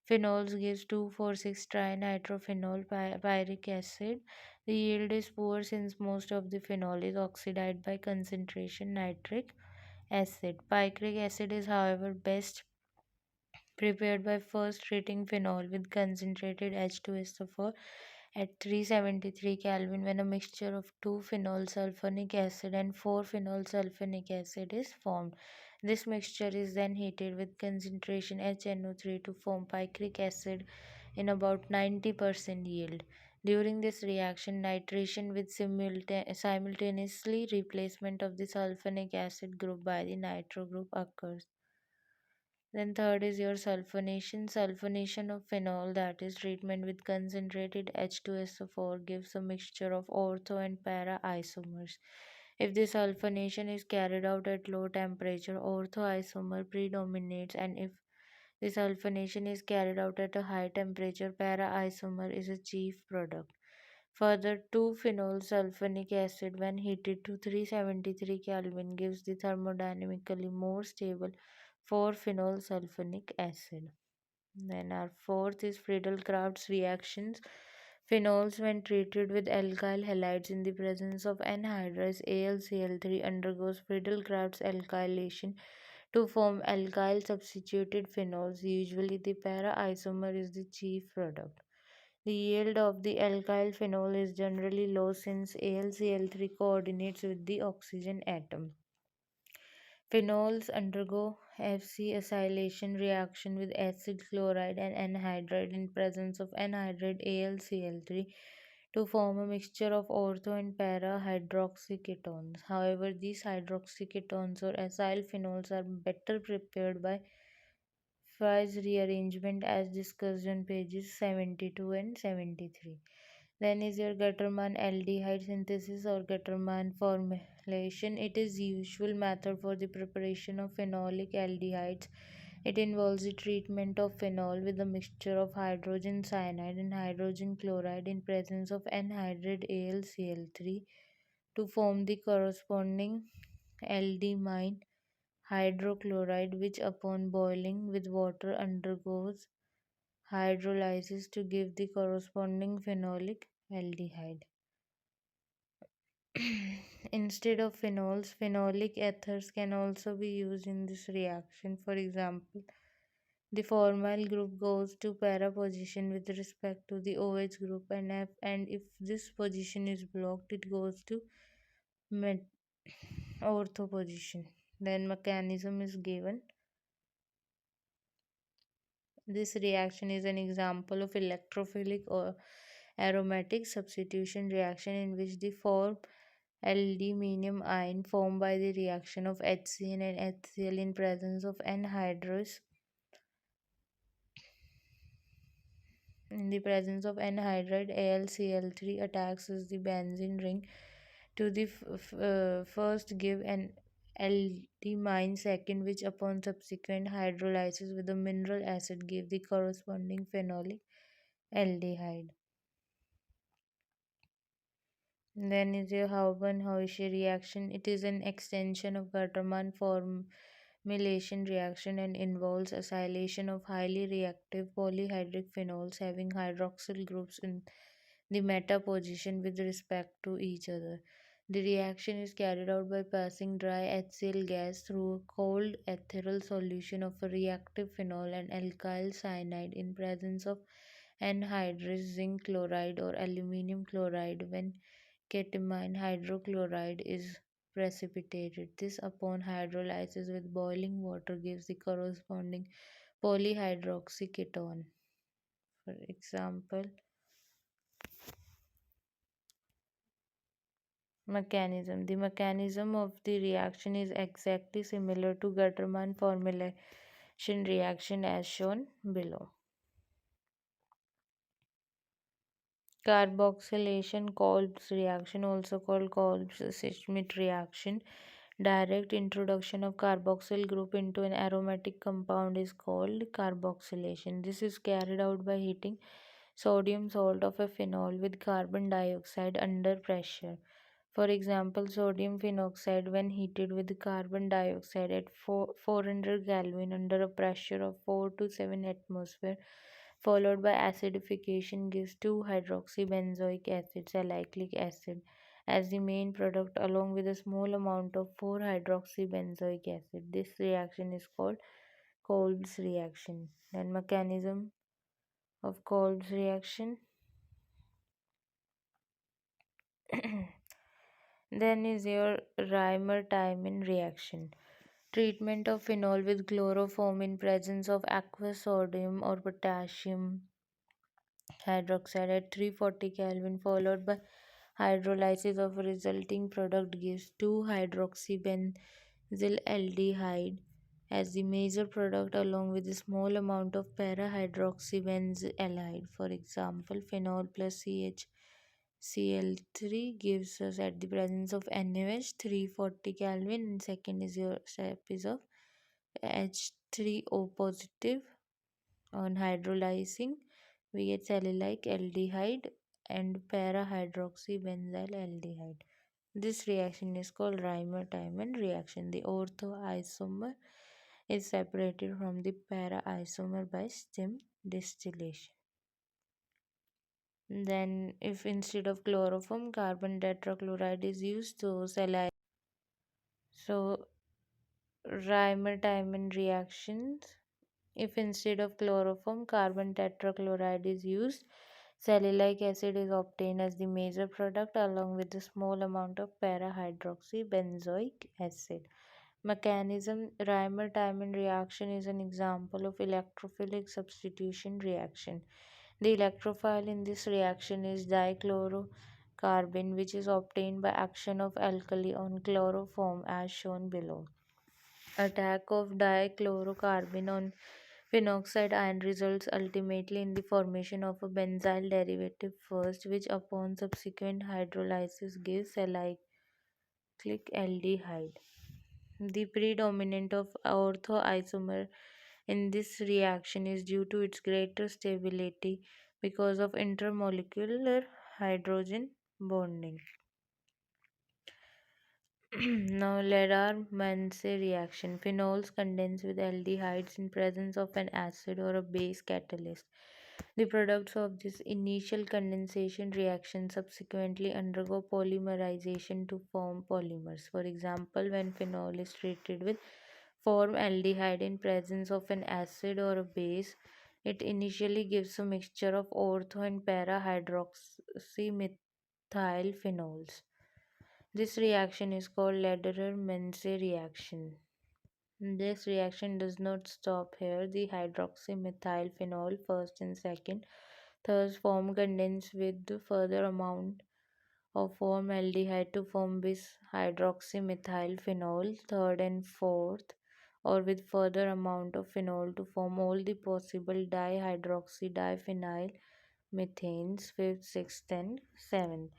Phenols gives 2,4,6 trinitrophenol pyric acid. The yield is poor since most of the phenol is oxidized by concentration nitric acid. Picric acid is however best prepared by first treating phenol with concentrated H2SO4 at 373 Kelvin when a mixture of 2 phenol sulfonic acid and 4 phenol sulfonic acid is formed. This mixture is then heated with concentration HNO3 to form picric acid in about 90% yield. During this reaction, nitration with simultaneously replacement of the sulfonic acid group by the nitro group occurs. Then third is your sulfonation. Sulfonation of phenol, that is treatment with concentrated H2SO4, gives a mixture of ortho and para isomers. If the sulfonation is carried out at low temperature, ortho isomer predominates, and if the sulfonation is carried out at a high temperature, para isomer is a chief product. Further, 2-phenol sulfonic acid, when heated to 373 Kelvin, gives the thermodynamically more stable 4-phenol sulfonic acid. Then our fourth is Friedel-Crafts reactions. Phenols, when treated with alkyl halides in the presence of anhydrous AlCl3, undergoes Friedel-Crafts alkylation to form alkyl substituted phenols. Usually, the para isomer is the chief product. The yield of the alkyl phenol is generally low since AlCl3 coordinates with the oxygen atom. Phenols undergo Fc acylation reaction with acid chloride and anhydride in presence of anhydride AlCl3 to form a mixture of ortho and para hydroxyketones. However, these hydroxyketones or acyl phenols are better prepared by Fry's rearrangement as discussed on pages 72 and 73. Then is your Gutterman aldehyde synthesis or Gutterman formulation. It is usual method for the preparation of phenolic aldehydes. It involves the treatment of phenol with a mixture of hydrogen cyanide and hydrogen chloride in presence of anhydride AlCl3 to form the corresponding aldimine hydrochloride, which upon boiling with water undergoes hydrolysis to give the corresponding phenolic aldehyde. Instead of phenols, phenolic ethers can also be used in this reaction. For example, the formyl group goes to para position with respect to the OH group, and if this position is blocked, it goes to met- ortho position. Then mechanism is given. This reaction is an example of electrophilic or aromatic substitution reaction in which the form aluminium ion formed by the reaction of HCl and HCl in presence of anhydrous in the presence of anhydride AlCl3 attacks the benzene ring to the first give an aldimine second, which upon subsequent hydrolysis with the mineral acid give the corresponding phenolic aldehyde. Then is your Hauben-Hauche reaction. It is an extension of Gattermann formylation reaction and involves acylation of highly reactive polyhydric phenols having hydroxyl groups in the meta position with respect to each other. The reaction is carried out by passing dry HCl gas through a cold ethereal solution of a reactive phenol and alkyl cyanide in presence of anhydrous zinc chloride or aluminum chloride when ketamine hydrochloride is precipitated. This, upon hydrolysis with boiling water, gives the corresponding polyhydroxyketone. For example, mechanism. The mechanism of the reaction is exactly similar to Gattermann formulation reaction as shown below. Carboxylation Kolb's reaction, also called Kolb's-Schmidt reaction. Direct introduction of carboxyl group into an aromatic compound is called carboxylation. This is carried out by heating sodium salt of a phenol with carbon dioxide under pressure. For example, sodium phenoxide, when heated with carbon dioxide at 400 Kelvin under a pressure of 4 to 7 atmosphere, followed by acidification, gives 2-hydroxybenzoic acid, salicylic acid, as the main product along with a small amount of 4-hydroxybenzoic acid. This reaction is called Kolb's reaction. And mechanism of Kolb's reaction. Then is your Reimer-Tiemann reaction. Treatment of phenol with chloroform in presence of aqueous sodium or potassium hydroxide at 340 Kelvin, followed by hydrolysis of resulting product, gives 2-hydroxybenzyl aldehyde as the major product along with a small amount of para-hydroxybenzaldehyde. For example, phenol plus CHCl3 gives us at the presence of NaOH 340 Kelvin, and second is your step is of H3O positive. On hydrolyzing, we get cellulosic aldehyde and para-hydroxybenzyl aldehyde. This reaction is called Reimer-Tiemann reaction. The ortho isomer is separated from the para isomer by stem distillation. Then, if instead of chloroform, carbon tetrachloride is used, so Reimer-Tiemann reactions. If instead of chloroform, carbon tetrachloride is used, cellulosic acid is obtained as the major product along with a small amount of para-hydroxybenzoic acid. Mechanism. Reimer-Tiemann reaction is an example of electrophilic substitution reaction. The electrophile in this reaction is dichlorocarbon, which is obtained by action of alkali on chloroform as shown below. Attack of dichlorocarbon on phenoxide ion results ultimately in the formation of a benzyl derivative first, which upon subsequent hydrolysis gives cyclic aldehyde. The predominant of orthoisomer in this reaction is due to its greater stability because of intermolecular hydrogen bonding. Now, Ladar-Manse reaction. Phenols condense with aldehydes in presence of an acid or a base catalyst. The products of this initial condensation reaction subsequently undergo polymerization to form polymers. For example, when phenol is treated with formaldehyde in presence of an acid or a base, it initially gives a mixture of ortho and para hydroxymethyl phenols. This reaction is called Lederer-Mense reaction. This reaction does not stop here. The hydroxymethylphenol first and second thus form condense with the further amount of formaldehyde to form bis hydroxymethylphenol, third and fourth, or with further amount of phenol to form all the possible dihydroxy diphenyl methanes, fifth, sixth, and seventh.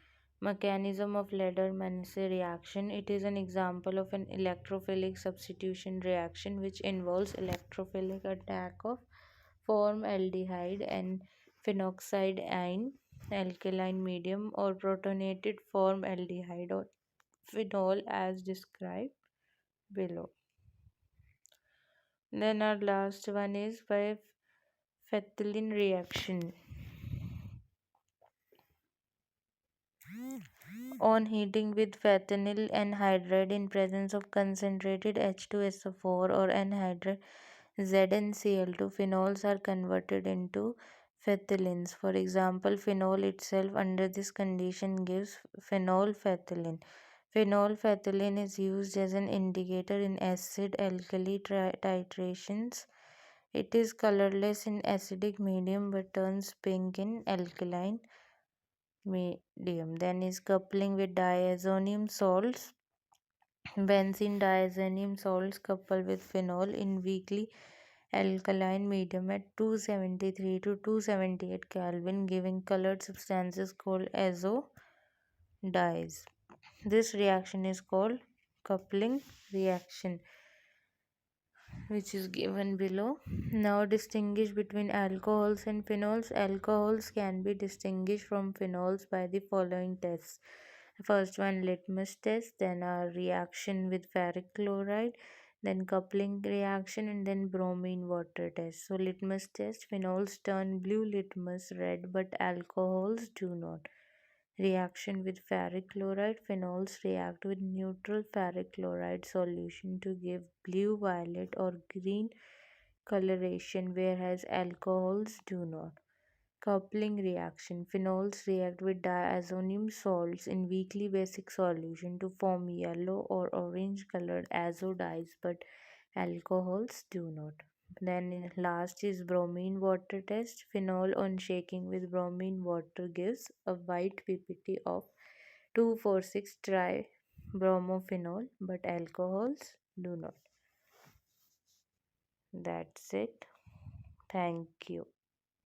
Mechanism of Lederman reaction. It is an example of an electrophilic substitution reaction which involves electrophilic attack of formaldehyde and phenoxide ion alkaline medium or protonated formaldehyde or phenol as described below. Then our last one is by Fethlin reaction. On heating with phenol anhydride in presence of concentrated H2SO4 or anhydride ZnCl2, phenols are converted into phthalins. For example, phenol itself under this condition gives phenolphthalein. Phenolphthalein is used as an indicator in acid-alkali titrations. It is colorless in acidic medium but turns pink in alkaline medium. Then is coupling with diazonium salts. Benzene diazonium salts couple with phenol in weakly alkaline medium at 273 to 278 Kelvin, giving colored substances called azo-dyes. This reaction is called coupling reaction, which is given below. Now distinguish between alcohols and phenols. Alcohols can be distinguished from phenols by the following tests. First one, litmus test, then a reaction with ferric chloride, then coupling reaction, and then bromine water test. So litmus test, phenols turn blue, litmus red, but alcohols do not. Reaction with ferric chloride, phenols react with neutral ferric chloride solution to give blue, violet, or green coloration, whereas alcohols do not. Coupling reaction. Phenols react with diazonium salts in weakly basic solution to form yellow or orange colored azo dyes, but alcohols do not. Then last is bromine water test. Phenol on shaking with bromine water gives a white ppt of 2,4,6 tri-bromophenol, but alcohols do not. That's it. Thank you.